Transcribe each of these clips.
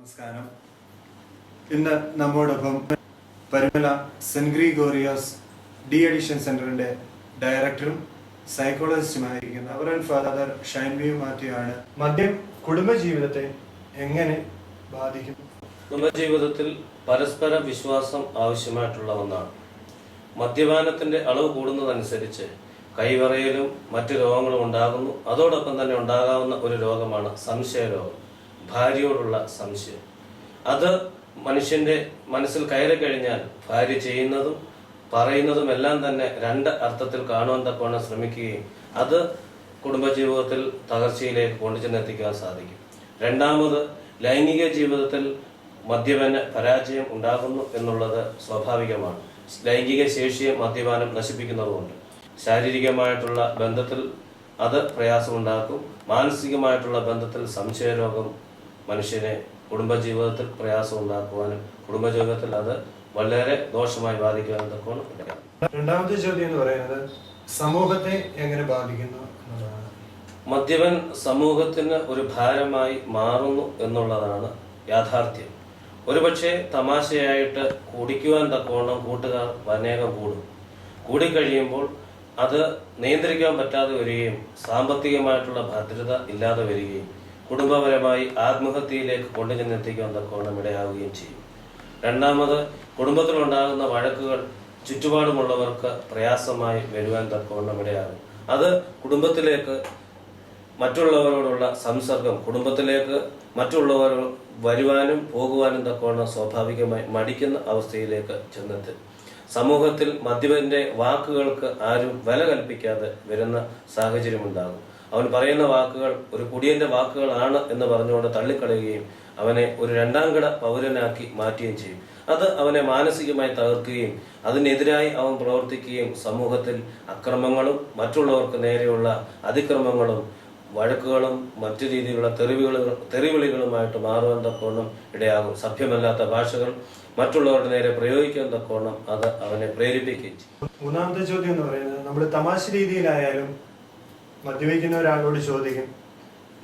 നമസ്കാരം. ഇന്ന് നമ്മോടൊപ്പം Parumala saint Gregorios de addiction സെന്ററിന്റെ ഡയറക്ടറും സൈക്കോളജിസ്റ്റുമായിരിക്കുന്ന റവറൻഡ് ഫാദർ ഷൈൻവി മാത്യു ആണ്. മദ്യം കുടുംബജീവിതത്തെ എങ്ങനെ ബാധിക്കും? കുടുംബജീവിതത്തിൽ പരസ്പര വിശ്വാസം ആവശ്യമായിട്ടുള്ള ഒന്നാണ്. മദ്യപാനത്തിന്റെ അളവ് കൂടുന്നതനുസരിച്ച് കൈവറയലും മറ്റു രോഗങ്ങളും ഉണ്ടാകുന്നു. അതോടൊപ്പം തന്നെ ഉണ്ടാകാവുന്ന ഒരു രോഗമാണ് സംശയരോഗം, ഭാര്യയോടുള്ള സംശയം. അത് മനുഷ്യന്റെ മനസ്സിൽ കയറി കഴിഞ്ഞാൽ ഭാര്യ ചെയ്യുന്നതും പറയുന്നതും എല്ലാം തന്നെ രണ്ട് അർത്ഥത്തിൽ കാണുവാൻ തക്കവണ്ണം ശ്രമിക്കുകയും അത് കുടുംബജീവിതത്തിൽ തകർച്ചയിലേക്ക് കൊണ്ടുചെന്നെത്തിക്കാൻ സാധിക്കും. രണ്ടാമത്, ലൈംഗിക ജീവിതത്തിൽ മദ്യപാന പരാജയം ഉണ്ടാകുന്നു എന്നുള്ളത് സ്വാഭാവികമാണ്. ലൈംഗിക ശേഷിയെ മദ്യപാനം നശിപ്പിക്കുന്നതുകൊണ്ട് ശാരീരികമായിട്ടുള്ള ബന്ധത്തിൽ അത് പ്രയാസമുണ്ടാക്കും. മാനസികമായിട്ടുള്ള ബന്ധത്തിൽ സംശയരോഗം മനുഷ്യനെ കുടുംബജീവിതത്തിൽ പ്രയാസം ഉണ്ടാക്കുവാനും കുടുംബജീവിതത്തിൽ അത് വളരെ ദോഷമായി ബാധിക്കുവാനും തക്കോണം ഇടയാണ്. രണ്ടാമത്തെ ചോദ്യം എന്ന് പറയുന്നത് സമൂഹത്തെ എങ്ങനെ ബാധിക്കുന്നു എന്നുള്ളതാണ്. മദ്യപൻ സമൂഹത്തിന് ഒരു ഭാരമായി മാറുന്നു എന്നുള്ളതാണ് യാഥാർത്ഥ്യം. ഒരുപക്ഷെ തമാശയായിട്ട് കുടിക്കുവാൻ തക്കോണം കൂട്ടുകാർ അനേകം കൂടിക്കഴിയുമ്പോൾ അത് നിയന്ത്രിക്കാൻ പറ്റാതെ വരികയും സാമ്പത്തികമായിട്ടുള്ള ഭദ്രത ഇല്ലാതെ വരികയും കുടുംബപരമായി ആത്മഹത്യയിലേക്ക് കൊണ്ടുചെന്നെത്തിക്കാൻ തക്കോണം ഇടയാവുകയും ചെയ്യും. രണ്ടാമത്, കുടുംബത്തിലുണ്ടാകുന്ന വഴക്കുകൾ ചുറ്റുപാടുമുള്ളവർക്ക് പ്രയാസമായി വരുവാൻ തക്കോണം ഇടയാകും. അത് കുടുംബത്തിലേക്ക് മറ്റുള്ളവരോടുള്ള സംസർഗം, കുടുംബത്തിലേക്ക് മറ്റുള്ളവർ വരുവാനും പോകുവാനും തക്കോണം സ്വാഭാവികമായി മടിക്കുന്ന അവസ്ഥയിലേക്ക് ചെന്നെത്തും. സമൂഹത്തിൽ മദ്യപന്റെ വാക്കുകൾക്ക് ആരും വില കൽപ്പിക്കാതെ വരുന്ന സാഹചര്യമുണ്ടാകും. അവൻ പറയുന്ന വാക്കുകൾ ഒരു കുടിയന്റെ വാക്കുകളാണ് എന്ന് പറഞ്ഞുകൊണ്ട് തള്ളിക്കളയുകയും അവനെ ഒരു രണ്ടാംകിട പൗരനാക്കി മാറ്റുകയും ചെയ്യും. അത് അവനെ മാനസികമായി തകർക്കുകയും അതിനെതിരായി അവൻ പ്രവർത്തിക്കുകയും സമൂഹത്തിൽ അക്രമങ്ങളും മറ്റുള്ളവർക്ക് നേരെയുള്ള അതിക്രമങ്ങളും വഴക്കുകളും മറ്റു രീതിയിലുള്ള തെറിവിളികളുമായിട്ട് മാറുവാൻ തക്കോണം ഇടയാകും. സഭ്യമല്ലാത്ത ഭാഷകൾ മറ്റുള്ളവരുടെ നേരെ പ്രയോഗിക്കാൻ തക്കോണം അത് അവനെ പ്രേരിപ്പിക്കുകയും ചെയ്യും. മൂന്നാമത്തെ ചോദ്യം എന്ന് പറയുന്നത് നമ്മൾ തമാശ രീതിയിലായാലും മദ്യപിക്കുന്ന ഒരാളോട് ചോദിക്കും,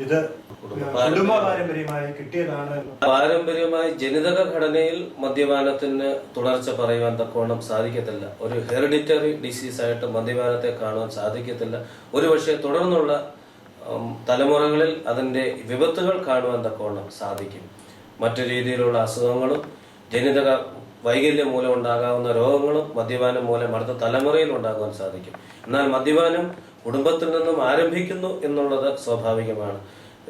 ഇത് കുടുംബ പാരമ്പര്യമായി കിട്ടിയതാണ്. പാരമ്പര്യമായി ജനിതക ഘടനയിൽ മദ്യപാനത്തിന് തുടർച്ച പറയുവാൻ തക്കോണം സാധിക്കത്തില്ല. ഒരു ഹെറിഡിറ്ററി ഡിസീസ് ആയിട്ട് മദ്യപാനത്തെ കാണുവാൻ സാധിക്കത്തില്ല. ഒരുപക്ഷെ തുടർന്നുള്ള തലമുറകളിൽ അതിന്റെ വിപത്തുകൾ കാണുവാൻ തക്കോണം സാധിക്കും. മറ്റു രീതിയിലുള്ള അസുഖങ്ങളും ജനിതക വൈകല്യം മൂലം ഉണ്ടാകാവുന്ന രോഗങ്ങളും മദ്യപാനം മൂലം അടുത്ത തലമുറയിൽ ഉണ്ടാകാൻ സാധിക്കും. എന്നാൽ മദ്യപാനം കുടുംബത്തിൽ നിന്നും ആരംഭിക്കുന്നു എന്നുള്ളത് സ്വാഭാവികമാണ്.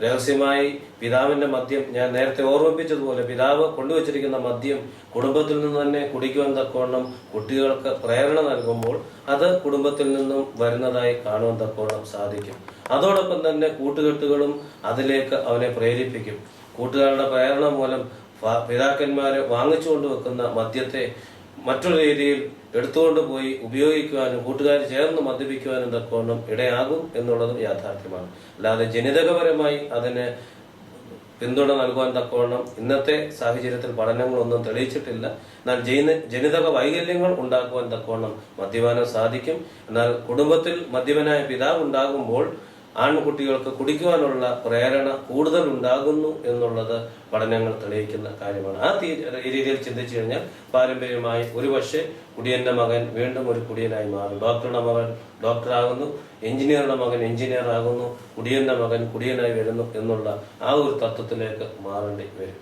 രഹസ്യമായി പിതാവിന്റെ മദ്യം, ഞാൻ നേരത്തെ ഓർമ്മിപ്പിച്ചതുപോലെ പിതാവ് കൊണ്ടുവച്ചിരിക്കുന്ന മദ്യം കുടുംബത്തിൽ നിന്ന് തന്നെ കുടിക്കുവാൻ തക്കോണം കുട്ടികൾക്ക് പ്രേരണ നൽകുമ്പോൾ അത് കുടുംബത്തിൽ നിന്നും വരുന്നതായി കാണുവാൻ തക്കോണം സാധിക്കും. അതോടൊപ്പം തന്നെ കൂട്ടുകെട്ടുകളും അതിലേക്ക് അവനെ പ്രേരിപ്പിക്കും. കൂട്ടുകാരുടെ പ്രേരണ മൂലം പിതാക്കന്മാര് വാങ്ങിച്ചുകൊണ്ട് വെക്കുന്ന മദ്യത്തെ മറ്റൊരു രീതിയിൽ എടുത്തുകൊണ്ട് പോയി ഉപയോഗിക്കുവാനും കൂട്ടുകാർ ചേർന്ന് മദ്യപിക്കുവാനും തക്കോണം ഇടയാകും എന്നുള്ളതും യാഥാർത്ഥ്യമാണ്. അല്ലാതെ ജനിതകപരമായി അതിന് പിന്തുണ നൽകുവാൻ തക്കോണം ഇന്നത്തെ സാഹചര്യത്തിൽ പഠനങ്ങളൊന്നും തെളിയിച്ചിട്ടില്ല. എന്നാൽ ജനിതക വൈകല്യങ്ങൾ ഉണ്ടാക്കുവാൻ തക്കോണം മദ്യപാനം സാധിക്കും. എന്നാൽ കുടുംബത്തിൽ മദ്യപനായ പിതാവ് ഉണ്ടാകുമ്പോൾ ആൺകുട്ടികൾക്ക് കുടിക്കുവാനുള്ള പ്രേരണ കൂടുതൽ ഉണ്ടാകുന്നു എന്നുള്ളത് പഠനങ്ങൾ തെളിയിക്കുന്ന കാര്യമാണ്. ആ രീതിയിൽ ചിന്തിച്ചു കഴിഞ്ഞാൽ പാരമ്പര്യമായി ഒരുപക്ഷെ കുടിയന്റെ മകൻ വീണ്ടും ഒരു കുടിയനായി മാറും. ഡോക്ടറുടെ മകൻ ഡോക്ടറാകുന്നു, എഞ്ചിനീയറുടെ മകൻ എഞ്ചിനീയർ ആകുന്നു, കുടിയന്റെ മകൻ കുടിയനായി വരുന്നു എന്നുള്ള ആ ഒരു തത്വത്തിലേക്ക് മാറേണ്ടി വരും.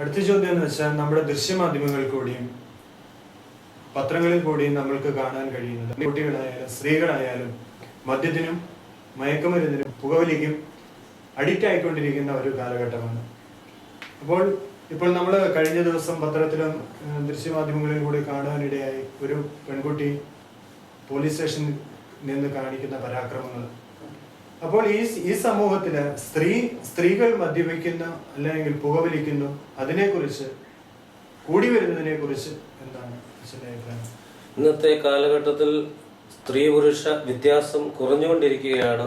അടുത്ത ചോദ്യം എന്ന് വെച്ചാൽ നമ്മുടെ ദൃശ്യമാധ്യമങ്ങളിൽ കൂടിയും പത്രങ്ങളിൽ കൂടിയും നമ്മൾക്ക് കാണാൻ കഴിയുന്നത് കുട്ടികളായാലും സ്ത്രീകളായാലും മദ്യത്തിനും മയക്കുമരുന്നിനും പുകവലിക്കും അഡിക്റ്റ് ആയിക്കൊണ്ടിരിക്കുന്ന ഒരു കാലഘട്ടമാണ്. ഇപ്പോൾ നമ്മൾ കഴിഞ്ഞ ദിവസം പത്രത്തിലും ദൃശ്യമാധ്യമങ്ങളിൽ കൂടി കാണാനിടയായി ഒരു പെൺകുട്ടി പോലീസ് സ്റ്റേഷനിൽ നിന്ന് കാണിക്കുന്ന പരാക്രമങ്ങൾ. അപ്പോൾ ഈ സമൂഹത്തില് സ്ത്രീകൾ മദ്യപിക്കുന്നു അല്ലെങ്കിൽ പുകവലിക്കുന്നു, അതിനെക്കുറിച്ച് കൂടി വരുന്നതിനെ കുറിച്ച് എന്താണ് അച്ഛൻ്റെ അഭിപ്രായം? ഇന്നത്തെ കാലഘട്ടത്തിൽ സ്ത്രീ പുരുഷ വ്യത്യാസം കുറഞ്ഞുകൊണ്ടിരിക്കുകയാണ്.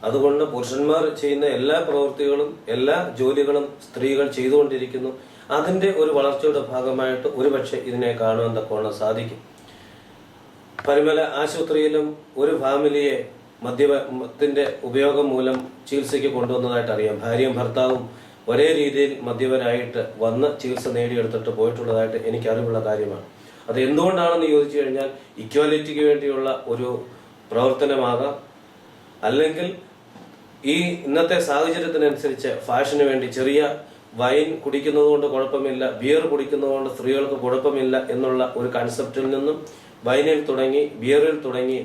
അതുകൊണ്ട് പുരുഷന്മാർ ചെയ്യുന്ന എല്ലാ പ്രവൃത്തികളും എല്ലാ ജോലികളും സ്ത്രീകൾ ചെയ്തുകൊണ്ടിരിക്കുന്നു. അതിന്റെ ഒരു വളർച്ചയുടെ ഭാഗമായിട്ട് ഒരുപക്ഷെ ഇതിനെ കാണുവാൻ തക്കോണം സാധിക്കും. പരിമല ആശുപത്രിയിലും ഒരു ഫാമിലിയെ മദ്യത്തിന്റെ ഉപയോഗം മൂലം ചികിത്സയ്ക്ക് കൊണ്ടുവന്നതായിട്ട് അറിയാം. ഭാര്യയും ഭർത്താവും ഒരേ രീതിയിൽ മദ്യപരായിട്ട് വന്ന് ചികിത്സ നേടിയെടുത്തിട്ട് പോയിട്ടുള്ളതായിട്ട് എനിക്ക് അറിവുള്ള കാര്യമാണ്. അത് എന്തുകൊണ്ടാണെന്ന് ചോദിച്ചു കഴിഞ്ഞാൽ ഇക്വാലിറ്റിക്ക് വേണ്ടിയുള്ള ഒരു പ്രവർത്തനമാകാം, അല്ലെങ്കിൽ ഈ ഇന്നത്തെ സാഹചര്യത്തിനനുസരിച്ച് ഫാഷന് വേണ്ടി ചെറിയ വൈൻ കുടിക്കുന്നത് കൊണ്ട് കുഴപ്പമില്ല, ബിയർ കുടിക്കുന്നത് കൊണ്ട് സ്ത്രീകൾക്ക് കുഴപ്പമില്ല എന്നുള്ള ഒരു കൺസെപ്റ്റിൽ നിന്നും വൈനിൽ തുടങ്ങി ബിയറിൽ തുടങ്ങി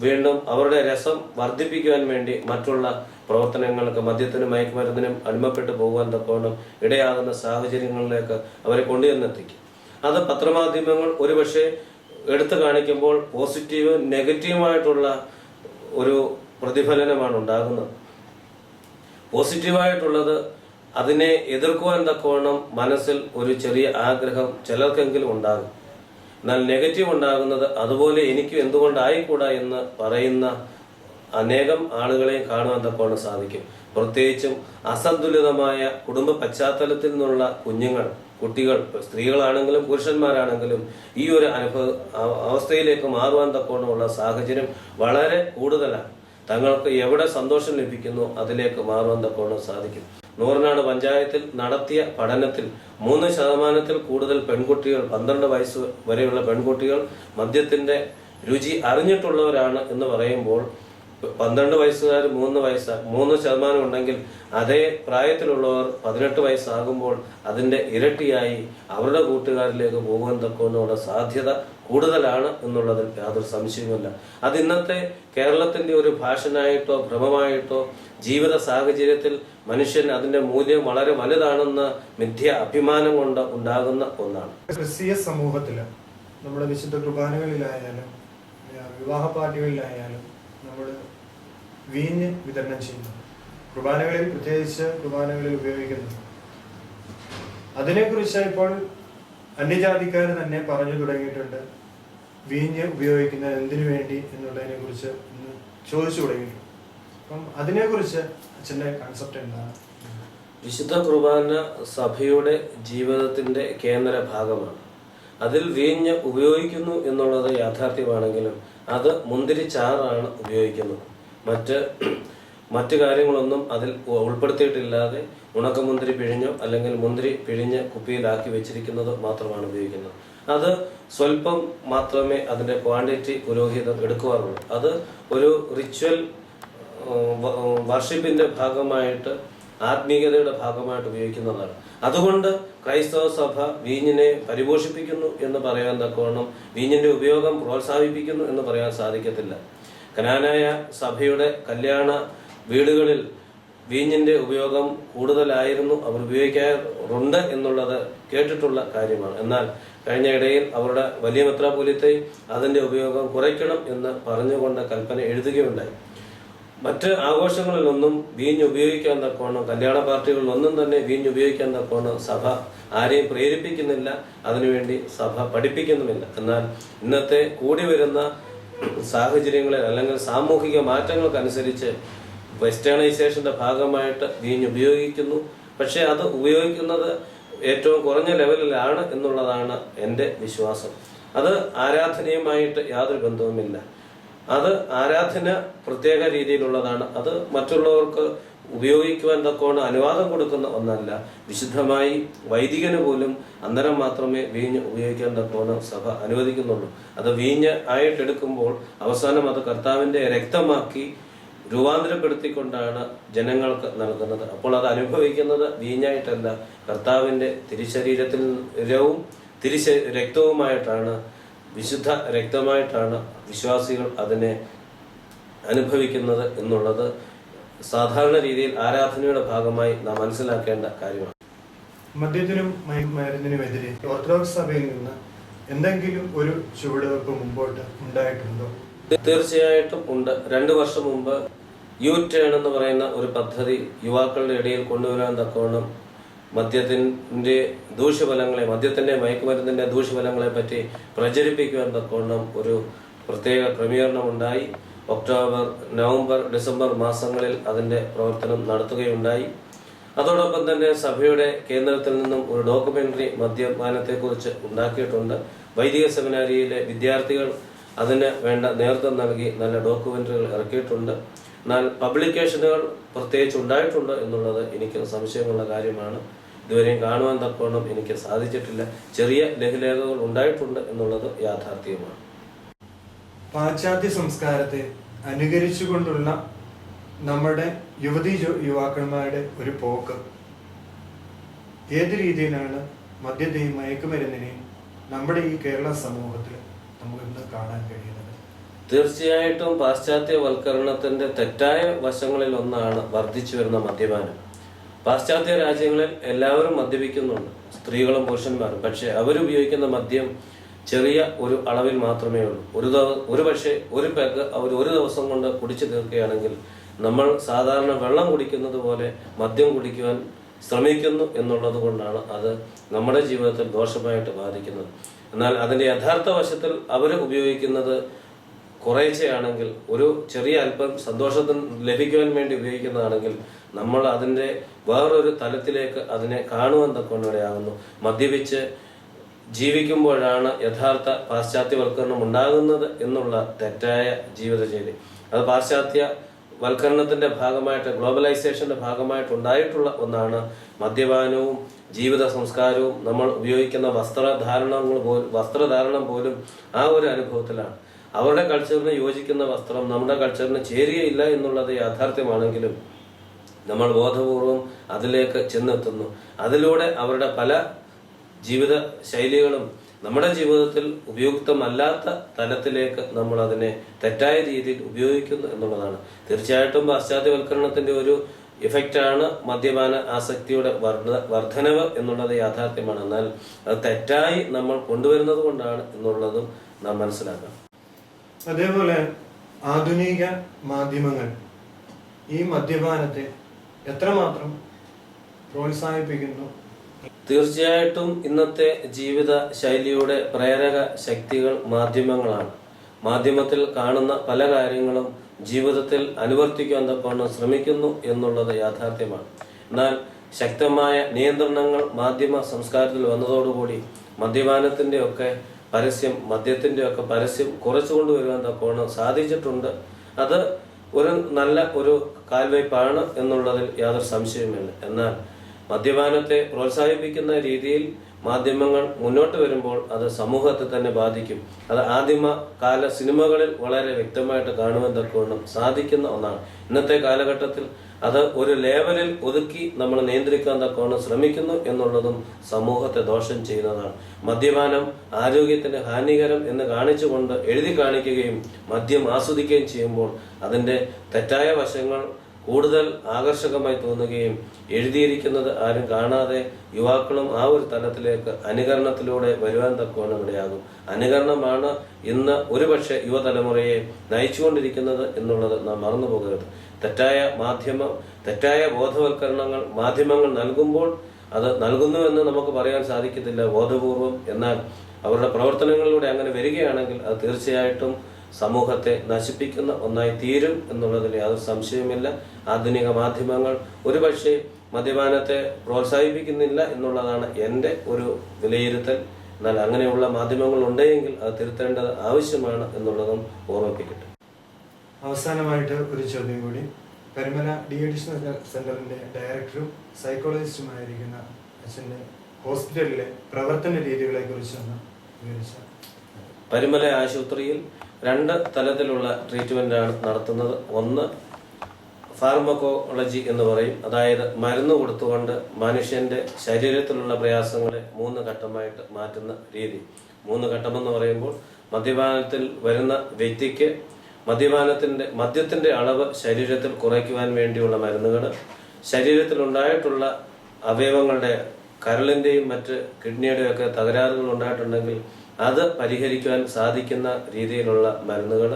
വീണ്ടും അവരുടെ രസം വർദ്ധിപ്പിക്കുവാൻ വേണ്ടി മറ്റുള്ള പ്രവർത്തനങ്ങൾക്ക് മദ്യത്തിനും മയക്കുമരുന്നിനും അടിമപ്പെട്ടു പോകുവാൻ തക്കവണ്ണം ഇടയാകുന്ന സാഹചര്യങ്ങളിലേക്ക് അവരെ കൊണ്ടുചെന്നെത്തിക്കും. അത് പത്രമാധ്യമങ്ങൾ ഒരുപക്ഷെ എടുത്തു കാണിക്കുമ്പോൾ പോസിറ്റീവ് നെഗറ്റീവുമായിട്ടുള്ള ഒരു പ്രതിഫലനമാണ് ഉണ്ടാകുന്നത്. പോസിറ്റീവായിട്ടുള്ളത് അതിനെ എതിർക്കുവാൻ തക്കവണ്ണം മനസ്സിൽ ഒരു ചെറിയ ആഗ്രഹം ചിലർക്കെങ്കിലും ഉണ്ടാകും. എന്നാൽ നെഗറ്റീവ് ഉണ്ടാകുന്നത് അതുപോലെ എനിക്കും എന്തുകൊണ്ടായിക്കൂടാ എന്ന് പറയുന്ന അനേകം ആളുകളെയും കാണുവാൻ തക്കവണ്ണം സാധിക്കും. പ്രത്യേകിച്ചും അസന്തുലിതമായ കുടുംബ പശ്ചാത്തലത്തിൽ നിന്നുള്ള കുട്ടികൾ സ്ത്രീകളാണെങ്കിലും പുരുഷന്മാരാണെങ്കിലും ഈ ഒരു അവസ്ഥയിലേക്ക് മാറുവാൻ തക്കവണ്ണമുള്ള സാഹചര്യം വളരെ കൂടുതലാണ്. തങ്ങൾക്ക് എവിടെ സന്തോഷം ലഭിക്കുന്നു അതിലേക്ക് മാറുവാൻ തക്കവണ്ണം സാധിക്കും. നൂറനാട് പഞ്ചായത്തിൽ നടത്തിയ പഠനത്തിൽ 3% കൂടുതൽ പെൺകുട്ടികൾ, 12 വയസ്സ് വരെയുള്ള പെൺകുട്ടികൾ മദ്യത്തിന്റെ രുചി അറിഞ്ഞിട്ടുള്ളവരാണ് എന്ന് പറയുമ്പോൾ 12 വയസ്സുകാർ 3% ഉണ്ടെങ്കിൽ അതേ പ്രായത്തിലുള്ളവർ 18 വയസ്സാകുമ്പോൾ അതിന്റെ ഇരട്ടിയായി അവരുടെ കൂട്ടുകാരിലേക്ക് പോകാൻ തക്കവണ്ണമുള്ള സാധ്യത കൂടുതലാണ് എന്നുള്ളതിൽ യാതൊരു സംശയവുമില്ല. അത് ഇന്നത്തെ കേരളത്തിന്റെ ഒരു ഫാഷനായിട്ടോ ഭ്രമമായിട്ടോ ജീവിത സാഹചര്യത്തിൽ മനുഷ്യൻ അതിന്റെ മൂല്യം വളരെ വലുതാണെന്ന് മിഥ്യ അഭിമാനം കൊണ്ട് ഉണ്ടാകുന്ന ഒന്നാണ്. ക്രിസ്തീയ സമൂഹത്തില് നമ്മുടെ വിശുദ്ധ കുർബാനകളിലായാലും വിവാഹ പാർട്ടികളിലായാലും നമ്മൾ വീഞ്ഞ് വിതരണം ചെയ്യുന്നു. കുർബാനകളിൽ പ്രത്യേകിച്ച് കുർബാനകളിൽ ഉപയോഗിക്കുന്നത്. അതിനെക്കുറിച്ച് ഇപ്പോൾ അന്യജാതിക്കാർ തന്നെ പറഞ്ഞു തുടങ്ങിയിട്ടുണ്ട്. വീഞ്ഞ് ഉപയോഗിക്കുന്നത് എന്തിനു വേണ്ടി എന്നുള്ളതിനെ കുറിച്ച് ഇന്ന് ചോദിച്ചു തുടങ്ങിയിട്ടുണ്ട്. അപ്പം അതിനെക്കുറിച്ച് അച്ഛൻ്റെ കൺസെപ്റ്റ് എന്താണ്? വിശുദ്ധ കുർബാന സഭയുടെ ജീവിതത്തിന്റെ കേന്ദ്ര ഭാഗമാണ്. അതിൽ വീഞ്ഞ് ഉപയോഗിക്കുന്നു എന്നുള്ളത് യാഥാർത്ഥ്യമാണെങ്കിലും അത് മുന്തിരിച്ചാറാണ് ഉപയോഗിക്കുന്നത്. മറ്റ് കാര്യങ്ങളൊന്നും അതിൽ ഉൾപ്പെടുത്തിയിട്ടില്ലാതെ ഉണക്കമുന്തിരി പിഴിഞ്ഞോ അല്ലെങ്കിൽ മുന്തിരി പിഴിഞ്ഞ് കുപ്പിയിലാക്കി വെച്ചിരിക്കുന്നത് മാത്രമാണ് ഉപയോഗിക്കുന്നത്. അത് സ്വല്പം മാത്രമേ അതിന്റെ ക്വാണ്ടിറ്റി പുരോഹിതം എടുക്കുവാറുള്ളൂ. അത് ഒരു റിച്വൽ വർഷിപ്പിന്റെ ഭാഗമായിട്ട്, ആത്മീയതയുടെ ഭാഗമായിട്ട് ഉപയോഗിക്കുന്നതാണ്. അതുകൊണ്ട് ക്രൈസ്തവ സഭ വീഞ്ഞിനെ പരിപോഷിപ്പിക്കുന്നു എന്ന് പറയാൻ തക്കവണ്ണം വീഞ്ഞിന്റെ ഉപയോഗം പ്രോത്സാഹിപ്പിക്കുന്നു എന്ന് പറയാൻ സാധിക്കത്തില്ല. കനാനായ സഭയുടെ കല്യാണ വീടുകളിൽ വീഞ്ഞിന്റെ ഉപയോഗം കൂടുതലായിരുന്നു, അവർ ഉപയോഗിക്കാറുണ്ട് എന്നുള്ളത് കേട്ടിട്ടുള്ള കാര്യമാണ്. എന്നാൽ കഴിഞ്ഞ ഇടയിൽ അവരുടെ വലിയ മെത്രാപ്പൊലീത്ത അതിന്റെ ഉപയോഗം കുറയ്ക്കണം എന്ന് പറഞ്ഞുകൊണ്ട് കൽപ്പന എഴുതുകയുണ്ടായി. മറ്റ് ആഘോഷങ്ങളിലൊന്നും വീഞ്ഞ് ഉപയോഗിക്കാൻ തക്കവണ്ണം, കല്യാണ പാർട്ടികളിലൊന്നും തന്നെ വീഞ്ഞ് ഉപയോഗിക്കാൻ തക്കവണ്ണം സഭ ആരെയും പ്രേരിപ്പിക്കുന്നില്ല, അതിനുവേണ്ടി സഭ പഠിപ്പിക്കുന്നുമില്ല. എന്നാൽ ഇന്നത്തെ കൂടി വരുന്ന സാഹചര്യങ്ങളിൽ അല്ലെങ്കിൽ സാമൂഹിക മാറ്റങ്ങൾക്കനുസരിച്ച് വെസ്റ്റേണൈസേഷന്റെ ഭാഗമായിട്ട് വീഞ്ഞ് ഉപയോഗിക്കുന്നു. പക്ഷെ അത് ഉപയോഗിക്കുന്നത് ഏറ്റവും കുറഞ്ഞ ലെവലിലാണ് എന്നുള്ളതാണ് എൻ്റെ വിശ്വാസം. അത് ആരാധനയുമായിട്ട് യാതൊരു ബന്ധവുമില്ല. അത് ആരാധന പ്രത്യേക രീതിയിലുള്ളതാണ്. അത് മറ്റുള്ളവർക്ക് ഉപയോഗിക്കുവാൻ തക്കവണ്ണം അനുവാദം കൊടുക്കുന്ന ഒന്നല്ല. വിശുദ്ധമായി വൈദികന് പോലും അന്നേരം മാത്രമേ വീഞ്ഞ് ഉപയോഗിക്കാൻ തക്കവണ്ണം സഭ അനുവദിക്കുന്നുള്ളൂ. അത് വീഞ്ഞ് ആയിട്ടെടുക്കുമ്പോൾ അവസാനം അത് കർത്താവിന്റെ രക്തമാക്കി രൂപാന്തരപ്പെടുത്തിക്കൊണ്ടാണ് ജനങ്ങൾക്ക് നൽകുന്നത്. അപ്പോൾ അത് അനുഭവിക്കുന്നത് വീഞ്ഞായിട്ടല്ല, കർത്താവിന്റെ തിരുശരീരവും രക്തവുമായിട്ടാണ്, വിശുദ്ധ രക്തമായിട്ടാണ് വിശ്വാസികൾ അതിനെ അനുഭവിക്കുന്നത് എന്നുള്ളത് സാധാരണ രീതിയിൽ ആരാധനയുടെ ഭാഗമായി നാം മനസ്സിലാക്കേണ്ട കാര്യമാണ്. മദ്യത്തിനും മയക്കുമരുന്നിനുമെതിരെ ഓർത്തഡോക്സ് സഭയിൽ നിന്ന് എന്തെങ്കിലും ഒരു ചുവടുവെപ്പ് മുമ്പോട്ട് ഉണ്ടായിട്ടുണ്ടോ? തീർച്ചയായിട്ടും ഉണ്ട്. 2 വർഷം മുമ്പ് യു-ടേൺ എന്ന് പറയുന്ന ഒരു പദ്ധതി യുവാക്കളുടെ ഇടയിൽ കൊണ്ടുവരാൻ തക്കവണ്ണം മദ്യത്തിന്റെ ദൂഷ്യഫലങ്ങളെ, മദ്യത്തിന്റെ മയക്കുമരുന്നിന്റെ ദൂഷ്യഫലങ്ങളെ പറ്റി പ്രചരിപ്പിക്കുവാൻ തക്കവണ്ണം ഒരു പ്രത്യേക ക്രമീകരണം ഉണ്ടായി. ഒക്ടോബർ, നവംബർ, ഡിസംബർ മാസങ്ങളിൽ അതിന്റെ പ്രവർത്തനം നടത്തുകയുണ്ടായി. അതോടൊപ്പം തന്നെ സഭയുടെ കേന്ദ്രത്തിൽ നിന്നും ഒരു ഡോക്യുമെന്ററി മദ്യപാനത്തെക്കുറിച്ച് ഉണ്ടാക്കിയിട്ടുണ്ട്. വൈദിക സെമിനാരിയിലെ വിദ്യാർത്ഥികൾ അതിന് വേണ്ട നേതൃത്വം നൽകി നല്ല ഡോക്യുമെന്ററികൾ ഇറക്കിയിട്ടുണ്ട്. എന്നാൽ പബ്ലിക്കേഷനുകൾ പ്രത്യേകിച്ച് ഉണ്ടായിട്ടുണ്ട് എന്നുള്ളത് എനിക്ക് സംശയമുള്ള കാര്യമാണ്. ഇതുവരെയും കാണുവാൻ തക്കവണ്ണം എനിക്ക് സാധിച്ചിട്ടില്ല. ചെറിയ ലഘുലേഖകൾ ഉണ്ടായിട്ടുണ്ട് എന്നുള്ളത് യാഥാർത്ഥ്യമാണ്. പാശ്ചാത്യ സംസ്കാരത്തെ അനുകരിച്ചുകൊണ്ടുള്ള നമ്മുടെ യുവാക്കന്മാരുടെ ഒരു പോക്ക് ഏത് രീതിയിലാണ് മദ്യത്തെയും മയക്കുമരുന്നിനെയും നമ്മുടെ ഈ കേരള സമൂഹത്തിൽ നമുക്കിന്ന് കാണാൻ കഴിയുന്നത്? തീർച്ചയായിട്ടും പാശ്ചാത്യവൽക്കരണത്തിന്റെ തെറ്റായ വശങ്ങളിൽ ഒന്നാണ് വർദ്ധിച്ചു വരുന്ന മദ്യപാനം. പാശ്ചാത്യ രാജ്യങ്ങളിൽ എല്ലാവരും മദ്യപിക്കുന്നുണ്ട്, സ്ത്രീകളും പുരുഷന്മാരും. പക്ഷെ അവരുപയോഗിക്കുന്ന മദ്യം ചെറിയ ഒരു അളവിൽ മാത്രമേ ഉള്ളൂ. ഒരു പക്ഷേ ഒരു പെഗ് അവർ ഒരു ദിവസം കൊണ്ട് കുടിച്ചു തീർക്കുകയാണെങ്കിൽ നമ്മൾ സാധാരണ വെള്ളം കുടിക്കുന്നത് പോലെ മദ്യം കുടിക്കുവാൻ ശ്രമിക്കുന്നു എന്നുള്ളത് കൊണ്ടാണ് അത് നമ്മുടെ ജീവിതത്തിൽ ദോഷമായിട്ട് ബാധിക്കുന്നത്. എന്നാൽ അതിന്റെ യഥാർത്ഥ വശത്തിൽ അവർ ഉപയോഗിക്കുന്നത് കുറേശ്ശെയാണെങ്കിൽ, ഒരു ചെറിയ അല്പം സന്തോഷത്തിന് ലഭിക്കുവാൻ വേണ്ടി ഉപയോഗിക്കുന്നതാണെങ്കിൽ നമ്മൾ അതിന്റെ വേറൊരു തലത്തിലേക്ക് അതിനെ കാണുവാൻ തക്കവണ്ണയാകുന്നു. മദ്യപിച്ച് ജീവിക്കുമ്പോഴാണ് യഥാർത്ഥ പാശ്ചാത്യവൽക്കരണം ഉണ്ടാകുന്നത് എന്നുള്ള തെറ്റായ ജീവിതശൈലി. അത് പാശ്ചാത്യവൽക്കരണത്തിന്റെ ഭാഗമായിട്ട്, ഗ്ലോബലൈസേഷന്റെ ഭാഗമായിട്ട് ഉണ്ടായിട്ടുള്ള ഒന്നാണ്. മദ്യപാനവും ജീവിത സംസ്കാരവും നമ്മൾ ഉപയോഗിക്കുന്ന വസ്ത്രധാരണം പോലും ആ ഒരു അനുഭവത്തിലാണ്. അവരുടെ കൾച്ചറിന് യോജിക്കുന്ന വസ്ത്രം നമ്മുടെ കൾച്ചറിന് ചേരുകയില്ല എന്നുള്ളത് യാഥാർത്ഥ്യമാണെങ്കിലും നമ്മൾ ബോധപൂർവം അതിലേക്ക് ചെന്നെത്തുന്നു. അതിലൂടെ അവരുടെ പല ജീവിത ശൈലികളും നമ്മുടെ ജീവിതത്തിൽ ഉപയുക്തമല്ലാത്ത തലത്തിലേക്ക് നമ്മൾ അതിനെ തെറ്റായ രീതിയിൽ ഉപയോഗിക്കുന്നു എന്നുള്ളതാണ്. തീർച്ചയായിട്ടും പാശ്ചാത്യവൽക്കരണത്തിന്റെ ഒരു ഇഫക്റ്റാണ് മദ്യപാന ആസക്തിയുടെ വർധനവ് എന്നുള്ളത് യാഥാർത്ഥ്യമാണ്. എന്നാൽ അത് തെറ്റായി നമ്മൾ കൊണ്ടുവരുന്നത് കൊണ്ടാണ് എന്നുള്ളതും നാം മനസ്സിലാക്കണം. അതേപോലെ ആധുനിക മാധ്യമങ്ങൾ ഈ മദ്യപാനത്തെ എത്രമാത്രം പ്രോത്സാഹിപ്പിക്കുന്നു? തീർച്ചയായിട്ടും ഇന്നത്തെ ജീവിത ശൈലിയുടെ പ്രേരക ശക്തികൾ മാധ്യമങ്ങളാണ്. മാധ്യമത്തിൽ കാണുന്ന പല കാര്യങ്ങളും ജീവിതത്തിൽ അനുവർത്തിക്കാൻ തക്കവണ്ണം ശ്രമിക്കുന്നു എന്നുള്ളത് യാഥാർത്ഥ്യമാണ്. എന്നാൽ ശക്തമായ നിയന്ത്രണങ്ങൾ മാധ്യമ സംസ്കാരത്തിൽ വന്നതോടുകൂടി മദ്യത്തിന്റെ ഒക്കെ പരസ്യം കുറച്ചു കൊണ്ടുവരുവാൻ തക്കവണ്ണം സാധിച്ചിട്ടുണ്ട്. അത് ഒരു നല്ല ഒരു കാൽവയ്പാണ് എന്നുള്ളതിൽ യാതൊരു സംശയവുമില്ല. എന്നാൽ മദ്യപാനത്തെ പ്രോത്സാഹിപ്പിക്കുന്ന രീതിയിൽ മാധ്യമങ്ങൾ മുന്നോട്ട് വരുമ്പോൾ അത് സമൂഹത്തെ തന്നെ ബാധിക്കും. അത് ആദിമകാല സിനിമകളിൽ വളരെ വ്യക്തമായിട്ട് കാണുവാൻ തക്കവണ്ണം സാധിക്കുന്ന ഒന്നാണ്. ഇന്നത്തെ കാലഘട്ടത്തിൽ അത് ഒരു ലേവലിൽ ഒതുക്കി നമ്മൾ നിയന്ത്രിക്കാൻ തക്കവണ്ണം ശ്രമിക്കുന്നു എന്നുള്ളതും സമൂഹത്തെ ദോഷം ചെയ്യുന്നതാണ്. മദ്യപാനം ആരോഗ്യത്തിന് ഹാനികരം എന്ന് കാണിച്ചുകൊണ്ട് എഴുതി കാണിക്കുകയും മദ്യം ആസ്വദിക്കുകയും ചെയ്യുമ്പോൾ അതിന്റെ തെറ്റായ വശങ്ങൾ കൂടുതൽ ആകർഷകമായി തോന്നുകയും എഴുതിയിരിക്കുന്നത് ആരും കാണാതെ യുവാക്കളും ആ ഒരു തലത്തിലേക്ക് അനുകരണത്തിലൂടെ വരുവാൻ തക്കവണ്ണം ഇടയാകും. അനുകരണമാണ് ഇന്ന് ഒരുപക്ഷെ യുവതലമുറയെ നയിച്ചുകൊണ്ടിരിക്കുന്നത് എന്നുള്ളത് നാം മറന്നു പോകരുത്. തെറ്റായ ബോധവൽക്കരണങ്ങൾ മാധ്യമങ്ങൾ നൽകുമ്പോൾ അത് നൽകുന്നുവെന്ന് നമുക്ക് പറയാൻ സാധിക്കത്തില്ല ബോധപൂർവം. എന്നാൽ അവരുടെ പ്രവർത്തനങ്ങളിലൂടെ അങ്ങനെ വരികയാണെങ്കിൽ അത് തീർച്ചയായിട്ടും സമൂഹത്തെ നശിപ്പിക്കുന്ന ഒന്നായി തീരും എന്നുള്ളതിൽ യാതൊരു സംശയവുമില്ല. ആധുനിക മാധ്യമങ്ങൾ ഒരുപക്ഷെ മദ്യപാനത്തെ പ്രോത്സാഹിപ്പിക്കുന്നില്ല എന്നുള്ളതാണ് എൻ്റെ ഒരു വിലയിരുത്തൽ. എന്നാൽ അങ്ങനെയുള്ള മാധ്യമങ്ങൾ ഉണ്ടെങ്കിൽ അത് തിരുത്തേണ്ടത് ആവശ്യമാണ് എന്നുള്ളതും ഓർമ്മിപ്പിക്കട്ടെ. അവസാനമായിട്ട് ഒരു ചോദ്യം കൂടി. പരിമല ഡി അഡിഷൻ സെന്ററിന്റെ ഡയറക്ടറും സൈക്കോളജിസ്റ്റുമായിരിക്കുന്ന അച്ഛൻ്റെ ഹോസ്പിറ്റലിലെ പ്രവർത്തന രീതികളെ കുറിച്ചൊന്ന് വിവരിച്ചാൽ. പരിമല ആശുപത്രിയിൽ 2 തലത്തിലുള്ള ട്രീറ്റ്മെന്റാണ് നടത്തുന്നത്. ഒന്ന് ഫാർമക്കോളജി എന്ന് പറയും, അതായത് മരുന്ന് കൊടുത്തുകൊണ്ട് മനുഷ്യന്റെ ശരീരത്തിലുള്ള പ്രയാസങ്ങളെ 3 ഘട്ടമായിട്ട് മാറ്റുന്ന രീതി. 3 ഘട്ടമെന്ന് പറയുമ്പോൾ മദ്യപാനത്തിൽ വരുന്ന വ്യക്തിക്ക് മദ്യത്തിന്റെ അളവ് ശരീരത്തിൽ കുറയ്ക്കുവാൻ വേണ്ടിയുള്ള മരുന്നുകൾ, ശരീരത്തിൽ ഉണ്ടായിട്ടുള്ള അവയവങ്ങളുടെ കരളിന്റെയും മറ്റ് കിഡ്നിയുടെയും ഒക്കെ തകരാറുകൾ ഉണ്ടായിട്ടുണ്ടെങ്കിൽ അത് പരിഹരിക്കുവാൻ സാധിക്കുന്ന രീതിയിലുള്ള മരുന്നുകൾ.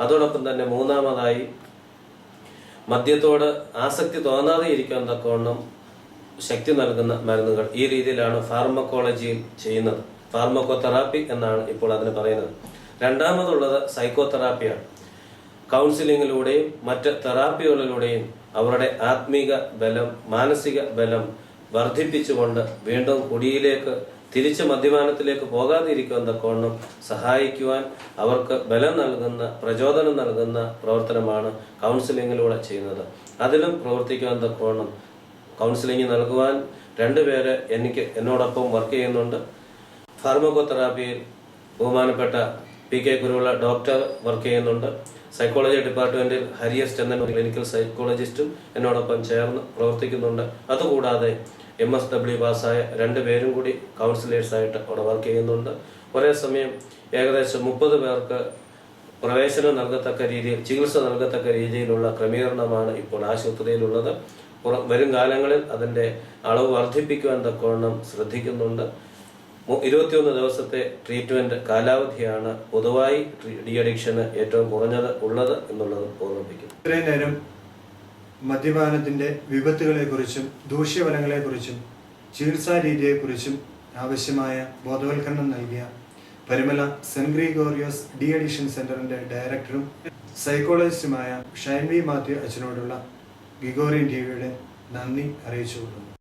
അതോടൊപ്പം തന്നെ 3-മതായി മദ്യത്തോട് ആസക്തി തോന്നാതെ ഇരിക്കാൻ തക്കവണ്ണം ശക്തി നൽകുന്ന മരുന്നുകൾ. ഈ രീതിയിലാണ് ഫാർമക്കോളജിയിൽ ചെയ്യുന്നത്. ഫാർമക്കോതെറാപ്പി എന്നാണ് ഇപ്പോൾ അതിന് പറയുന്നത്. 2-മതുള്ളത് സൈക്കോതെറാപ്പിയാണ്. കൗൺസിലിങ്ങിലൂടെയും മറ്റ് തെറാപ്പികളിലൂടെയും അവരുടെ ആത്മീക ബലം, മാനസിക ബലം വർദ്ധിപ്പിച്ചുകൊണ്ട് വീണ്ടും കുടിയിലേക്ക് തിരിച്ച് മദ്യപാനത്തിലേക്ക് പോകാതിരിക്കുവാൻ തക്കവണ്ണം സഹായിക്കുവാൻ അവർക്ക് ബലം നൽകുന്ന, പ്രചോദനം നൽകുന്ന പ്രവർത്തനമാണ് കൗൺസിലിങ്ങിലൂടെ ചെയ്യുന്നത്. അതിലും പ്രവർത്തിക്കുവാൻ തക്കവണ്ണം കൗൺസിലിംഗ് നൽകുവാൻ 2 പേര് എന്നോടൊപ്പം വർക്ക് ചെയ്യുന്നുണ്ട്. ഫാർമക്കോതെറാപ്പിയിൽ ബഹുമാനപ്പെട്ട PK കുരുവിള ഡോക്ടർ വർക്ക് ചെയ്യുന്നുണ്ട്. സൈക്കോളജി ഡിപ്പാർട്ട്മെന്റിൽ ഹരിയസ്റ്റ് എന്ന ക്ലിനിക്കൽ സൈക്കോളജിസ്റ്റും എന്നോടൊപ്പം ചേർന്ന് പ്രവർത്തിക്കുന്നുണ്ട്. അതുകൂടാതെ MSW പാസ്സായ 2 പേരും കൂടി കൗൺസിലേഴ്സായിട്ട് അവിടെ വർക്ക് ചെയ്യുന്നുണ്ട്. ഒരേ സമയം ഏകദേശം 30 പേർക്ക് പ്രവേശനം നൽകത്തക്ക രീതിയിൽ, ചികിത്സ നൽകത്തക്ക രീതിയിലുള്ള ക്രമീകരണമാണ് ഇപ്പോൾ ആശുപത്രിയിലുള്ളത്. വരും കാലങ്ങളിൽ അതിൻ്റെ അളവ് വർദ്ധിപ്പിക്കുവാൻ തക്കവണ്ണം ശ്രദ്ധിക്കുന്നുണ്ട്. 21 ദിവസത്തെ ട്രീറ്റ്മെന്റ് കാലാവധിയാണ് പൊതുവായി ഡി അഡിക്ഷന് ഏറ്റവും കുറഞ്ഞത് ഉള്ളത് എന്നുള്ളത് ഓർമ്മിപ്പിക്കുന്നു. ഇത്രയും നേരം മദ്യപാനത്തിന്റെ വിപത്തുകളെക്കുറിച്ചും ദൂഷ്യഫലങ്ങളെക്കുറിച്ചും ചികിത്സാ രീതിയെക്കുറിച്ചും ആവശ്യമായ ബോധവൽക്കരണം നൽകിയ Parumala saint Gregorios de addiction സെന്ററിന്റെ ഡയറക്ടറും സൈക്കോളജിസ്റ്റുമായ ഷൈൻ വി മാത്യു അച്ഛനോടുള്ള ഗ്രിഗോറിയൻ ടിവിയുടെ നന്ദി അറിയിച്ചുകൊള്ളുന്നു.